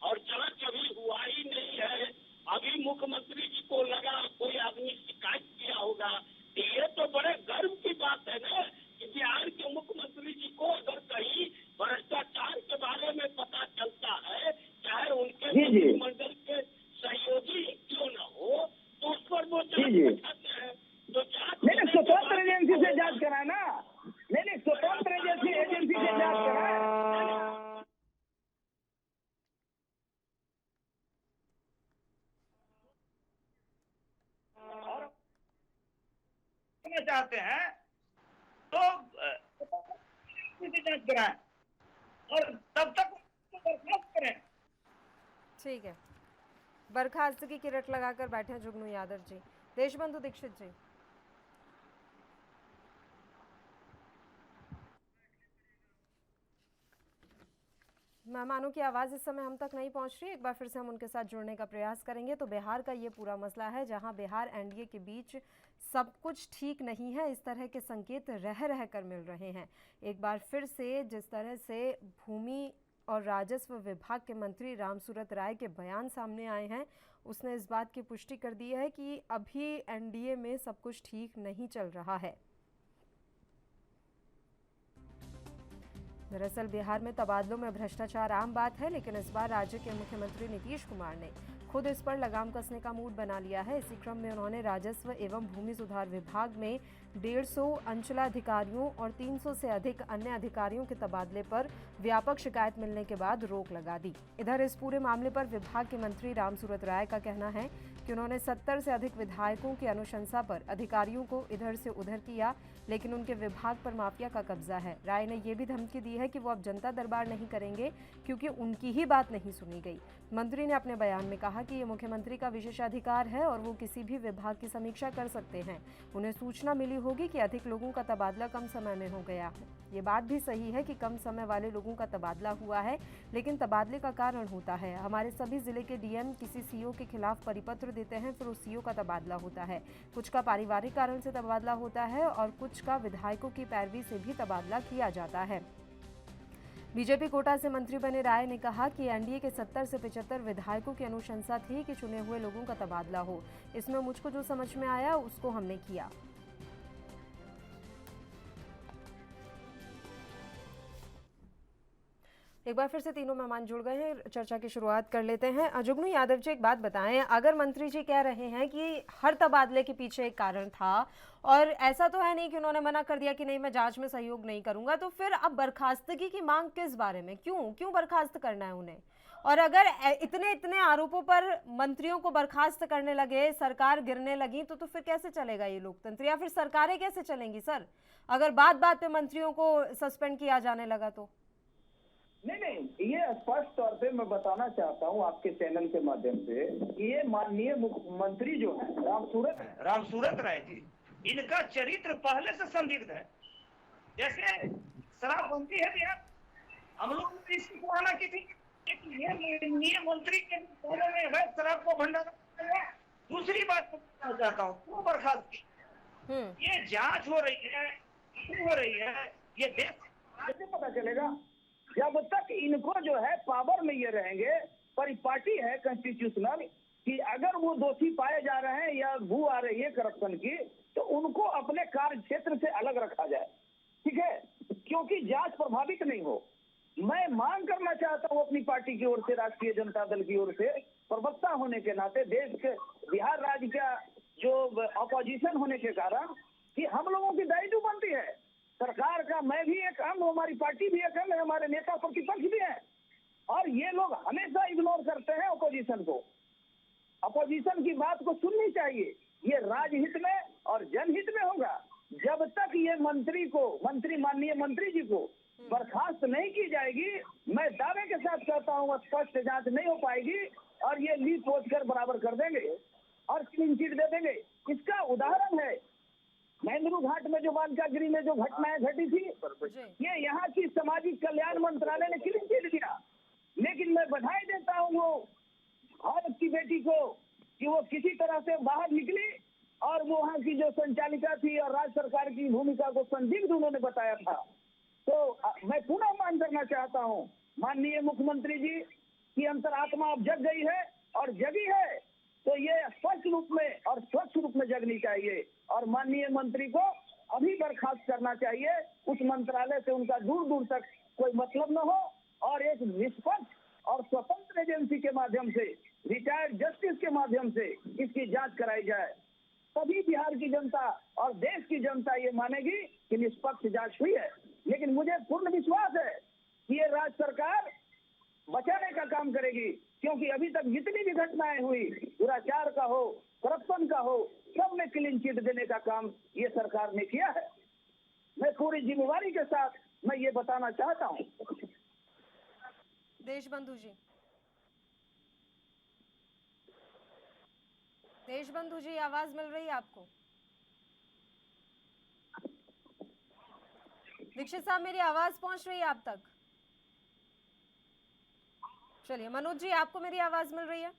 I: और जांच अभी हुआ ही नहीं है। अभी मुख्यमंत्री जी को लगा कोई आदमी शिकायत किया होगा, ये तो बड़े गर्व की बात है ना कि बिहार के मुख्यमंत्री जी को अगर कहीं भ्रष्टाचार के बारे में पता चलता है, चाहे उनके मंत्रिमंडल के सहयोगी क्यों न हो, तो उस पर वो जांच बैठाते हैं। तो जांच
J: स्वतंत्र एजेंसी से जांच कराना, नहीं स्वतंत्र एजेंसी से जांच कराना। चाहते हैं तो जांच कराएं और तब तक बर्खास्त करें।
A: ठीक है, बर्खास्तगी की रट लगाकर बैठे हैं जुगनू यादव जी। देशबंधु दीक्षित जी, मेहमानों की आवाज़ इस समय हम तक नहीं पहुंच रही, एक बार फिर से हम उनके साथ जुड़ने का प्रयास करेंगे। तो बिहार का ये पूरा मसला है जहां बिहार एनडीए के बीच सब कुछ ठीक नहीं है, इस तरह के संकेत रह रह कर मिल रहे हैं। एक बार फिर से जिस तरह से भूमि और राजस्व विभाग के मंत्री रामसूरत राय के बयान सामने आए हैं, उसने इस बात की पुष्टि कर दी है कि अभी एनडीए में सब कुछ ठीक नहीं चल रहा है। दरअसल बिहार में तबादलों में भ्रष्टाचार आम बात है, लेकिन इस बार राज्य के मुख्यमंत्री नीतीश कुमार ने खुद इस पर लगाम कसने का मूड बना लिया है। इसी क्रम में उन्होंने राजस्व एवं भूमि सुधार विभाग में 150 अंचलाधिकारियों और 300 से अधिक अन्य अधिकारियों के तबादले पर व्यापक शिकायत मिलने के बाद रोक लगा दी। इधर इस पूरे मामले पर विभाग के मंत्री रामसूरत राय का कहना है कि उन्होंने 70 से अधिक विधायकों की अनुशंसा पर अधिकारियों को इधर से उधर किया, लेकिन उनके विभाग पर माफिया का कब्जा है। राय ने यह भी धमकी दी है कि वो अब जनता दरबार नहीं करेंगे क्योंकि उनकी ही बात नहीं सुनी गई। मंत्री ने अपने बयान में कहा कि ये मुख्यमंत्री का विशेषाधिकार है और वो किसी भी विभाग की समीक्षा कर सकते हैं। उन्हें सूचना मिली होगी कि अधिक लोगों का तबादला कम समय में हो गया है। ये बात भी सही है कि कम समय वाले लोगों का तबादला हुआ है, लेकिन तबादले का कारण होता है। हमारे सभी जिले के डीएम किसी सीओ के खिलाफ परिपत्र देते हैं, फिर उस सीओ का तबादला होता है। कुछ का पारिवारिक कारण से तबादला होता है और कुछ का विधायकों की पैरवी से भी तबादला किया जाता है। बीजेपी कोटा से मंत्री बने राय ने कहा कि एनडीए के 70 से 75 विधायकों की अनुशंसा थी कि चुने हुए लोगों का तबादला हो। इसमें मुझको जो समझ में आया उसको हमने किया। एक बार फिर से तीनों मेहमान जुड़ गए हैं, चर्चा की शुरुआत कर लेते हैं। जुगनू यादव जी, एक बात बताएं, अगर मंत्री जी कह रहे हैं कि हर तबादले के पीछे एक कारण था और ऐसा तो है नहीं कि उन्होंने मना कर दिया कि नहीं मैं जांच में सहयोग नहीं करूंगा, तो फिर अब बर्खास्तगी की मांग किस बारे में, क्यों बर्खास्त करना है उन्हें? और अगर इतने आरोपों पर मंत्रियों को बर्खास्त करने लगे, सरकार गिरने लगी, तो फिर कैसे चलेगा ये लोकतंत्र, या फिर सरकारें कैसे चलेंगी सर, अगर बात बात पे मंत्रियों को सस्पेंड किया जाने लगा तो?
J: नहीं, ये स्पष्ट तौर पे मैं बताना चाहता हूँ आपके चैनल के माध्यम से कि ये माननीय मुख्यमंत्री जो है रामसूरत राय जी, इनका चरित्र पहले से संदिग्ध है। जैसे शराबबंदी है बिहार, हम लोग ने इसकी सराहना की थी कि ये माननीय मंत्री के पहले में अवैध शराब को भंडारण किया। दूसरी बात बताना चाहता हूँ, क्यों बर्खास्त की? ये जांच हो रही है, ये देश कैसे पता चलेगा? जब तक इनको जो है पावर में ये रहेंगे, परिपाटी है कॉन्स्टिट्यूशनल कि अगर वो दोषी पाए जा रहे हैं या बू आ रही है करप्शन की, तो उनको अपने कार्य क्षेत्र से अलग रखा जाए, ठीक है, क्योंकि जांच प्रभावित नहीं हो। मैं मांग करना चाहता हूँ अपनी पार्टी की ओर से, राष्ट्रीय जनता दल की ओर से, प्रवक्ता होने के नाते, देश के बिहार राज्य का जो अपोजिशन होने के कारण, कि हम लोगों की दायित्व बनती है सरकार का। मैं भी एक अंग, हमारी पार्टी भी एक अंग है, हमारे नेता प्रतिपक्ष भी हैं, और ये लोग हमेशा इग्नोर करते हैं अपोजिशन को। अपोजिशन की बात को सुननी चाहिए। ये राजहित में और जनहित में होगा। जब तक ये माननीय मंत्री जी को बर्खास्त नहीं की जाएगी, मैं दावे के साथ कहता हूँ स्पष्ट जांच नहीं हो पाएगी और ये लीक पोच कर बराबर कर देंगे और क्लीन चिट दे देंगे। इसका उदाहरण है महेंद्रू घाट में जो बालिकागृह में जो घटनाएं घटी थी, ये यहाँ की सामाजिक कल्याण मंत्रालय ने क्लीन चिट दिया। लेकिन मैं बधाई देता हूँ वो औरत की बेटी को कि वो किसी तरह से बाहर निकली और वो वहाँ की जो संचालिका थी और राज्य सरकार की भूमिका को संदिग्ध उन्होंने बताया था। तो मैं पुनः मांग करना चाहता हूँ माननीय मुख्यमंत्री जी की अंतरात्मा अब जग गई है और जगी है, तो ये स्पष्ट रूप में और स्वच्छ रूप में जगनी चाहिए और माननीय मंत्री को अभी बर्खास्त करना चाहिए। उस मंत्रालय से उनका दूर दूर तक कोई मतलब न हो और एक निष्पक्ष और स्वतंत्र एजेंसी के माध्यम से, रिटायर्ड जस्टिस के माध्यम से इसकी जांच कराई जाए। तभी बिहार की जनता और देश की जनता ये मानेगी कि निष्पक्ष जांच हुई है। लेकिन मुझे पूर्ण विश्वास है कि ये राज्य सरकार बचाने का काम करेगी, क्योंकि अभी तक जितनी भी घटनाएं हुई, दुराचार का हो, करप्शन का हो, सब में क्लीन चिट देने का काम ये सरकार ने किया है। मैं पूरी जिम्मेवारी के साथ मैं ये बताना चाहता हूँ।
A: देशबंधु जी, आवाज मिल रही है आपको? दीक्षित साहब, मेरी आवाज पहुंच रही है आप तक? चलिए मनोज जी, आपको मेरी आवाज मिल रही है?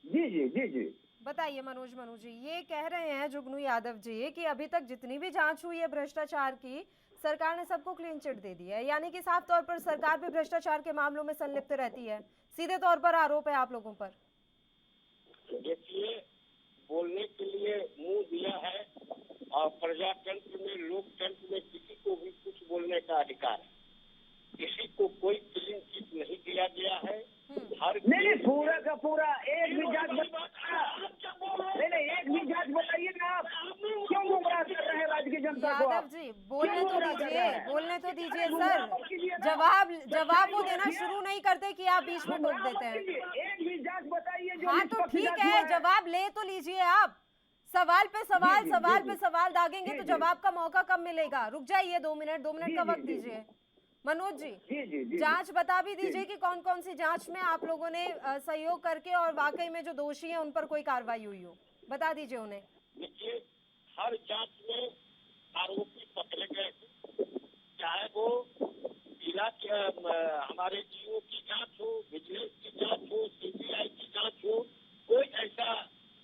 J: जी जी जी जी,
A: बताइए मनोज जी, ये कह रहे हैं जुगनू यादव जी कि अभी तक जितनी भी जांच हुई है भ्रष्टाचार की, सरकार ने सबको क्लीन चिट दे दी है, यानी कि साफ तौर पर सरकार भी भ्रष्टाचार के मामलों में संलिप्त रहती है। सीधे तौर पर आरोप है आप लोगों पर।
I: देखिए, बोलने के लिए मुंह दिया है और प्रजातंत्र में, लोकतंत्र में किसी को भी कुछ बोलने का अधिकार है। किसी को कोई क्लीन चिट नहीं दिया गया है। हर
J: नहीं, पूरा का पूरा एक भी जांच नहीं, एक भी जांच बताइए ना आप, क्यों गुमराह कर रहे हैं राज्य की जनता को?
A: यादव जी, बोलने तो दीजिए सर। जवाब वो देना शुरू नहीं करते कि आप बीच में टोक देते हैं।
J: एक भी जांच बताइए।
A: हाँ तो ठीक है, जवाब ले तो लीजिए आप। सवाल पे सवाल दागेंगे तो जवाब का मौका कब मिलेगा? रुक जाइए 2 मिनट का वक्त दीजिए। मनोज जी, जांच बता भी दीजिए कि कौन कौन सी जांच में आप लोगों ने सहयोग करके और वाकई में जो दोषी हैं उन पर कोई कार्रवाई हुई हो, बता दीजिए उन्हें।
I: देखिए, हर जांच में आरोपी पकड़े गए, चाहे वो जिला के हमारे जीओ की जांच हो, विजिलेंस की जांच हो, सीबीआई की जांच हो, कोई ऐसा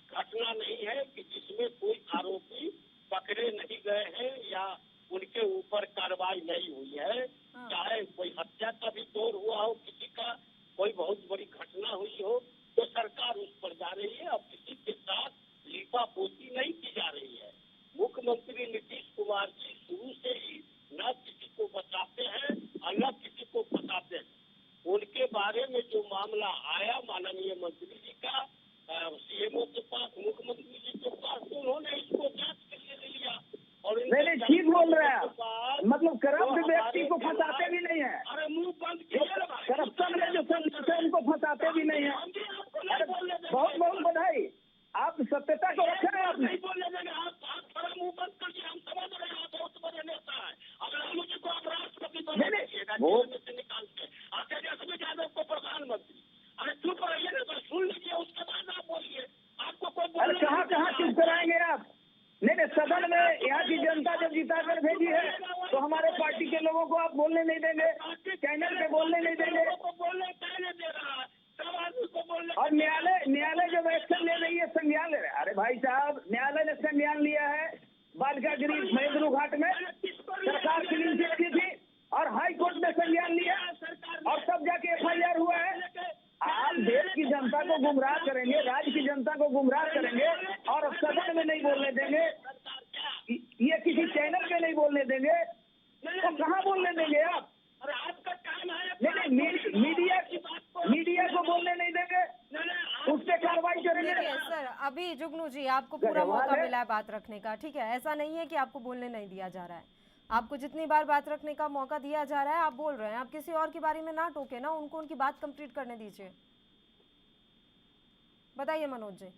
I: घटना नहीं है कि जिसमें कोई आरोपी पकड़े नहीं गए हैं या उनके ऊपर कार्रवाई नहीं हुई है। चाहे कोई हत्या का भी दौर हुआ हो, किसी का कोई बहुत बड़ी घटना हुई हो, तो सरकार उस पर जा रही है। अब किसी के साथ लीपापोती नहीं की जा रही है। मुख्यमंत्री नीतीश कुमार जी शुरू से ही न किसी को बचाते हैं और न किसी को फंसाते हैं। उनके बारे में जो मामला आया माननीय मंत्री जी का सीएमओ के पास, मुख्यमंत्री जी के पास, तो उन्होंने इसको जांच के लिए लिया। और
J: नहीं, ठीक बोल रहे हैं, मतलब करप्ट व्यक्ति को फंसाते भी नहीं है।
I: अरे मुंह बंद कीजिए,
J: करप्शन में जो संलिप्त है उनको फंसाते भी नहीं है। बहुत बहुत बधाई, आप सत्यता को रखे हैं आपने।
I: नहीं बोलने देंगे, आप थोड़ा मुंह बंद करिए, हम समझ रहे हैं आप बहुत बड़े नेता है। अगर मुझे को आप राष्ट्रपति बना दीजिएगा जेल में से निकाल के,
A: अभी जुगनू जी आपको पूरा मौका मिला है बात रखने का, ठीक है? ऐसा नहीं है कि आपको बोलने नहीं दिया जा रहा है, आपको जितनी बार बात रखने का मौका दिया जा रहा है आप बोल रहे हैं। आप किसी और के बारे में ना टोके ना, उनको उनकी बात कंप्लीट करने दीजिए। बताइए मनोज जी।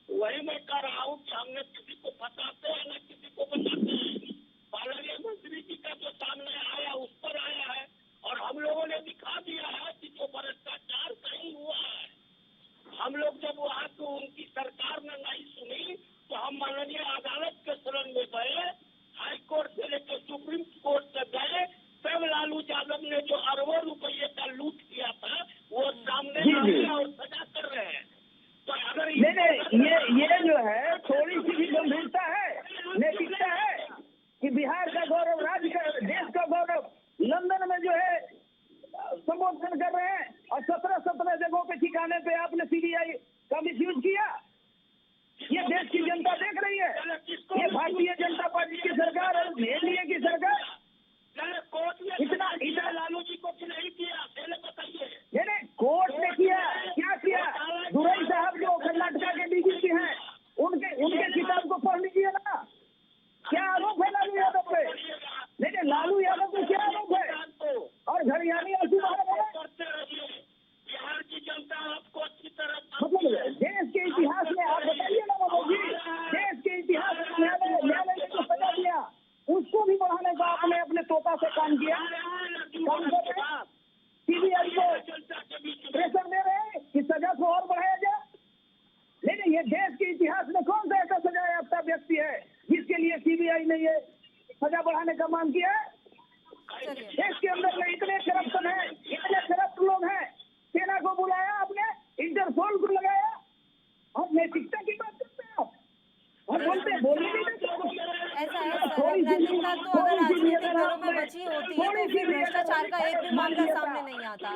I: वही मैं कह रहा हूँ कि हमने किसी को फंसाते हैं ना किसी को बताते हैं। माननीय मंत्री जी का जो सामने आया उस पर आया है और हम लोगों ने दिखा दिया है कि जो भ्रष्टाचार कहीं हुआ है। हम लोग जब वहाँ तो उनकी सरकार ने नहीं सुनी तो हम माननीय अदालत के शरण में गए, हाई कोर्ट से लेकर सुप्रीम कोर्ट तक गए, तब लालू यादव ने जो अरबों रुपये का लूट किया था वो सामने आया और सजा कर रहे हैं। तो अगर
J: ये जो है थोड़ी सी भी गंभीरता है, नैतिकता है कि बिहार का गौरव, राज्य का, देश का गौरव लंदन में जो है संबोधन कर रहे हैं और 17 जगहों पे ठिकाने पे आपने सीबीआई का मिसयूज किया। ये देश की जनता देख रही है, ये भारतीय जनता पार्टी की सरकार और एनडीए की सरकार इतना
I: लालू जी को नहीं किया, पहले बताइए।
J: नहीं, कोर्ट ने किया, क्या किया? दुरई साहब जो कर्नाटका के डीजीपी हैं उनके किताब को पढ़ लीजिए ना। क्या आरोप है लालू यादव पे? लेकिन लालू यादव पे क्या आरोप है? और घड़ियाली आंसू
I: करते रहिए, बिहार की जनता आपको अच्छी तरह
J: मतलब देश के इतिहास में आप बताइए ना मनोज जी, देश के इतिहास में न्यायालय ने जो सजा दिया उसको भी बढ़ाने का आपने अपने तोता से काम किया। सीबीआई को प्रेशर दे रहे हैं कि सजा को और बढ़ाया जाए। लेकिन ये देश के इतिहास में कौन सा ऐसा सजा याफ्ता व्यक्ति है जिसके लिए सीबीआई ने ये सजा बढ़ाने का मांग किया है? देश के अंदर में इतने करप्शन है, इतने करप्ट लोग हैं, सेना को बुलाया आपने, इंटरपोल को लगाया और नैतिकता की बात करते हैं आप और बोलने नहीं देते।
A: ऐसा है सर, नैतिकता तो अगर राजनीतिक दलों में बची होती है तो फिर भ्रष्टाचार का एक भी मामला सामने नहीं आता।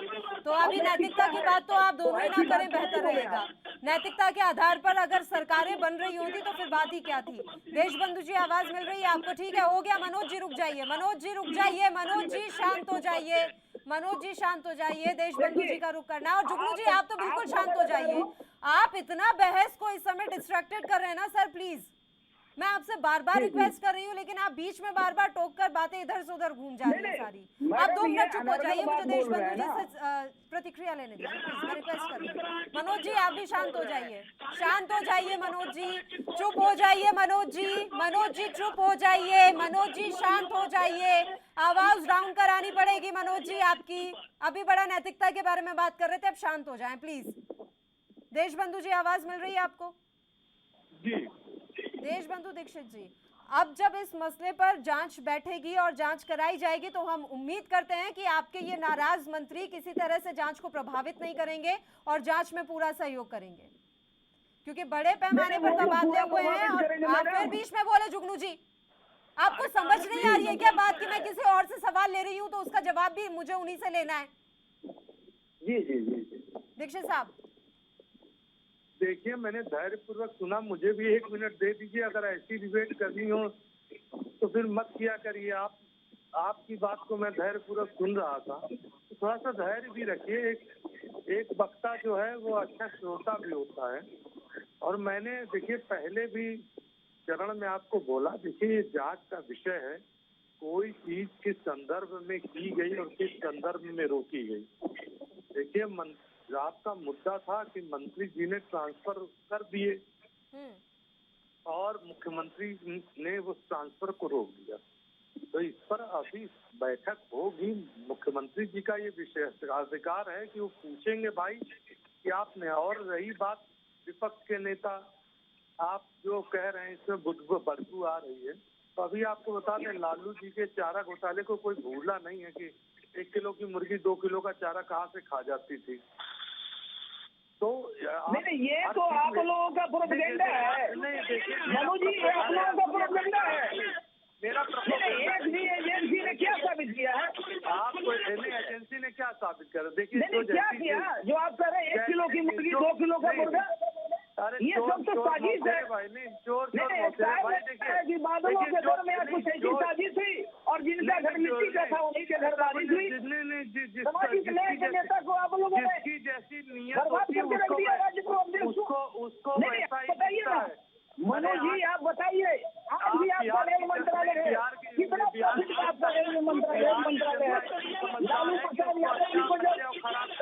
A: तो अभी नैतिकता की बात तो आप दोनों ही ना करें, बेहतर रहेगा। नैतिकता के आधार पर अगर सरकारें बन रही होती तो फिर बात ही क्या थी। देशबंधु जी आवाज मिल रही है आपको? ठीक है, हो गया। मनोज जी रुक जाइए, मनोज जी रुक जाइए, मनोज जी शांत हो जाइए, मनोज जी शांत हो जाइए। देशबंधु जी का रुख करना है। और जुगनू जी आप तो बिल्कुल शांत हो जाइए। आप इतना बहस को इस समय डिस्ट्रैक्टेड कर रहे हैं ना सर, प्लीज मैं आपसे बार बार रिक्वेस्ट कर रही हूँ, लेकिन आप बीच में बार बार टोक कर बातें इधर से उधर घूम जा रही है सारी। आप 2 मिनट चुप हो जाइए, मुझे देशबंधु जी से प्रतिक्रिया लेने दीजिए प्लीज, मैं रिक्वेस्ट कर रही हूँ। मनोज जी आप भी शांत हो जाइए, शांत हो जाइए मनोज जी, चुप हो जाइए मनोज जी, मनोज जी चुप हो जाइए, मनोज जी शांत हो जाइए, आवाज डाउन करानी पड़ेगी मनोज जी आपकी। अभी बड़ा नैतिकता के बारे में बात कर रहे थे, अब शांत हो जाएं प्लीज। देशबंधु जी आवाज मिल रही है आपको?
K: जी
A: देशबंधु दीक्षित जी, अब जब इस मसले पर जांच बैठेगी और जांच कराई जाएगी तो हम उम्मीद करते हैं कि आपके ये नाराज मंत्री किसी तरह से जांच को प्रभावित नहीं करेंगे और जांच में पूरा सहयोग करेंगे, क्योंकि बड़े पैमाने पर तबादले हुए हैं। और आप फिर बीच में बोले जुगनू जी, आपको समझ नहीं आ रही है क्या बात कि मैं किसी और से सवाल ले रही हूँ तो उसका जवाब भी मुझे उन्हीं से लेना है?
K: जी जी जी
A: दीक्षित साहब
K: देखिए, मैंने धैर्यपूर्वक सुना, मुझे भी 1 मिनट दे दीजिए। अगर ऐसी डिबेट करनी हो तो फिर मत किया करिए। आपकी बात को मैं धैर्यपूर्वक सुन रहा था, तो थोड़ा सा धैर्य भी रखिए। एक वक्ता जो है वो अच्छा श्रोता भी होता है। और मैंने देखिए पहले भी चरण में आपको बोला, देखिए ये जांच का विषय है, कोई चीज किस संदर्भ में की गई और किस संदर्भ में रोकी गई। देखिए आपका मुद्दा था कि मंत्री जी ने ट्रांसफर कर दिए और मुख्यमंत्री ने उस ट्रांसफर को रोक दिया। तो इस पर अभी बैठक होगी। मुख्यमंत्री जी का ये विशेषाधिकार है कि वो पूछेंगे भाई कि आपने। और रही बात विपक्ष के नेता, आप जो कह रहे हैं इसमें बदबू आ रही है, तो अभी आपको बता दें लालू जी के चारा घोटाले को कोई भूला नहीं है कि 1 किलो की मुर्गी 2 किलो का चारा कहाँ से खा जाती थी। तो
J: नहीं, ये तो आप लोगों का प्रोपेगेंडा है मनोज जी, ये आप लोगों का प्रोपेगेंडा है।
K: मेरा
J: एक भी एजेंसी ने क्या साबित किया है?
K: आपको एजेंसी ने क्या साबित करा? देखिए
J: क्या किया जो आप कह रहे हैं 1 किलो की मुर्गी 2 किलो का मुर्गा, ये सब तो साजिश है
K: भाई। नहीं चोर
J: बादलों के घर में कुछ ऐसी साजिश थी और जिनका घर मिट्टी का था उन्हीं के घर बारिश हुई, सामाजिक न्याय के नेता को आप लोगों ने
K: जैसी
J: बर्बाद करके रख दिया राज्य को।
K: उसको
J: नहीं, बताइए ना मनोज जी, आप बताइए, आज भी आपका रेल मंत्रालय है, कितना प्रसिद्ध आपका रेल मंत्रालय है। लालू प्रसाद यादव जी को जब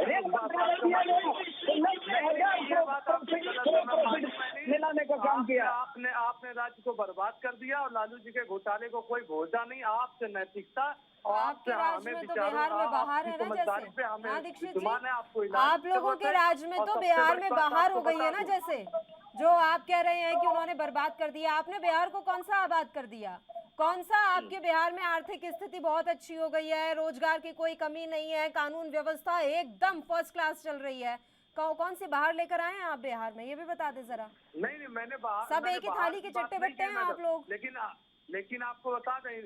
J: रेल मंत्रालय दिया गया तो 90,000 प्रॉफिट मिलाने का काम किया।
K: आपने राज्य को बर्बाद कर दिया और लालू जी के घोटाले को कोई भरोसा नहीं। आपसे नैतिकता
A: आपके राज्य में तो बिहार में बाहर है ना, जैसे हाँ दीक्षित जी, आप लोगों के राज्य में तो बिहार में बाहर हो गई है ना, जैसे जो आप कह रहे हैं कि उन्होंने बर्बाद कर दिया। आपने बिहार को कौन सा आबाद कर दिया? कौन सा आपके बिहार में आर्थिक स्थिति बहुत अच्छी हो गई है, रोजगार की कोई कमी नहीं है, कानून व्यवस्था एकदम फर्स्ट क्लास चल रही है? कौन सी बाहर लेकर आए हैं आप बिहार में, ये भी बता दे जरा।
K: नहीं, मैंने बाहर
A: सब एक ही थाली के चट्टे बट्टे हैं आप लोग।
K: लेकिन आपको बता दें,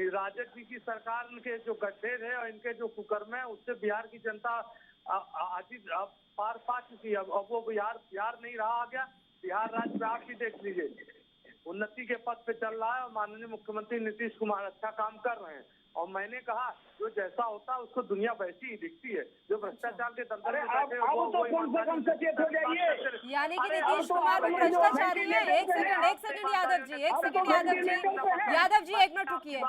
K: राजद जी की सरकार के जो गड्ढे थे और इनके जो कुकर्म है, उससे बिहार की जनता आज पार पा चुकी है। अब वो बिहार नहीं रहा आ गया। बिहार राज्य में आप भी देख लीजिए, उन्नति के पथ पे चल रहा है और माननीय मुख्यमंत्री नीतीश कुमार अच्छा काम कर रहे हैं। और मैंने कहा जो जैसा होता है उसको दुनिया वैसी ही दिखती है। जो भ्रष्टाचार के दलदल में बैठे हैं वो
J: कम से कम सचेत हो जाइए।
A: यानी कि नीतीश कुमार भी भ्रष्टाचारी है। एक सेकंड यादव जी, यादव जी एक मिनट रुकिए,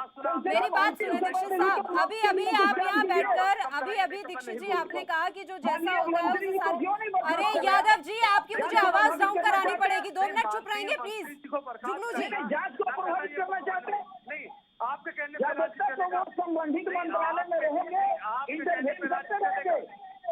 A: मेरी बात सुनिए दीक्षित साहब। अभी आप यहाँ बैठकर अभी दीक्षित जी आपने कहा कि जो जैसा होता है उसे सारे। अरे यादव जी, आपकी मुझे आवाज डाउन करानी पड़ेगी। 2 मिनट चुप रहेंगे प्लीज। जुगनू जी,
J: जांच को प्रभावित करना चाहते हैं।
K: नहीं, आपके कहने
J: जब तक तो वो संबंधित मंत्रालय में रहेंगे, इंटरवेन करते रहेंगे।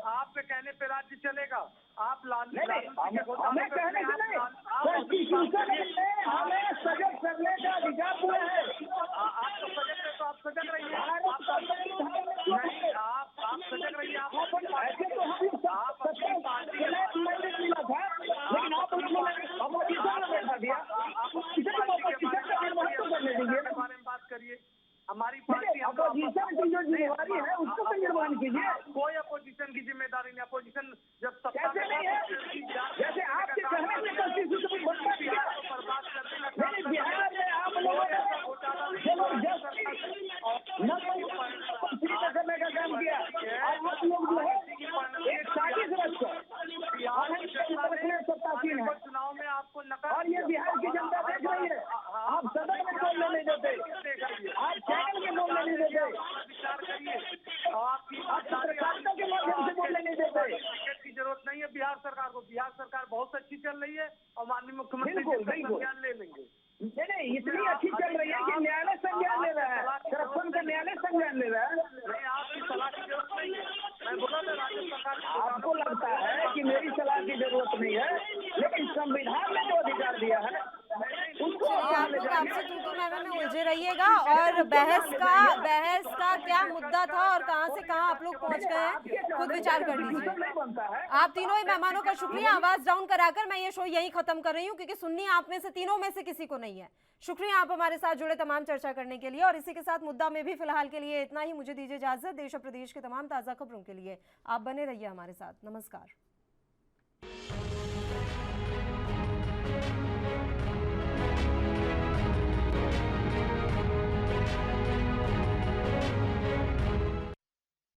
K: आपके कहने पे राज्य चलेगा। आप
J: हमें कहने से नहीं, कॉन्स्टिट्यूशन में हमें सजग करने का अधिकार हुआ है।
K: आपको सजग है तो आप सजग रहिए। आप सजग रहिए।
J: ऐसे तो हम अपनी पार्टी मिला था, लेकिन आप उन्होंने अपोजिशन में बैठा दिया।
K: बारे में बात करिए। हमारी पार्टी
J: अपोजिशन की जो जिम्मेवारी है उसको तो निर्वहन कीजिए।
K: कोई अपोजिशन की जिम्मेदारी नहीं। अपोजिशन जब सत्ता
J: कैसे नहीं है, जैसे आपके कहने से कॉन्स्टिट्यूशन बनता है। लेकिन बिहार में आप लोगों ने करने का काम किया। आप लोग जो है एक साजिश रचकर सत्तासीन है
K: चुनाव में आपको
J: और ये बिहार की जनता देख रही है। आप सदन में बोलने नहीं देते, आप चैनल में बोलने नहीं देते,
K: विचार करिए। आपकी
J: पत्रकारिता के माध्यम से बोलने नहीं देते।
K: की जरूरत नहीं है बिहार सरकार को। बिहार सरकार बहुत अच्छी चल रही है और माननीय मुख्यमंत्री संज्ञान ले लेंगे।
J: नहीं, इतनी अच्छी चल रही है कि न्यायालय संज्ञान ले रहा है, करप्शन का न्यायालय संज्ञान ले रहा है।
K: नहीं, आपकी सलाह की जरूरत नहीं है। मैं बोला था राज्य सरकार
J: आपको लगता है कि मेरी सलाह की जरूरत नहीं है, लेकिन संविधान ने जो अधिकार दिया है उसको
A: आप लोग आपसे तू में उलझे रहिएगा। और बहस का क्या मुद्दा था और कहां से कहां आप लोग पहुंच गए हैं, खुद विचार कर लीजिए। आप तीनों ही मेहमानों का शुक्रिया। आवाज डाउन कराकर मैं ये शो यहीं खत्म कर रही हूँ, क्योंकि सुननी आप में से तीनों में से किसी को नहीं है। शुक्रिया आप हमारे साथ जुड़े तमाम चर्चा करने के लिए। और इसी के साथ मुद्दा में भी फिलहाल के लिए इतना ही। मुझे दीजिए इजाजत। देश और प्रदेश के तमाम ताजा खबरों के लिए आप बने रहिए हमारे साथ। नमस्कार।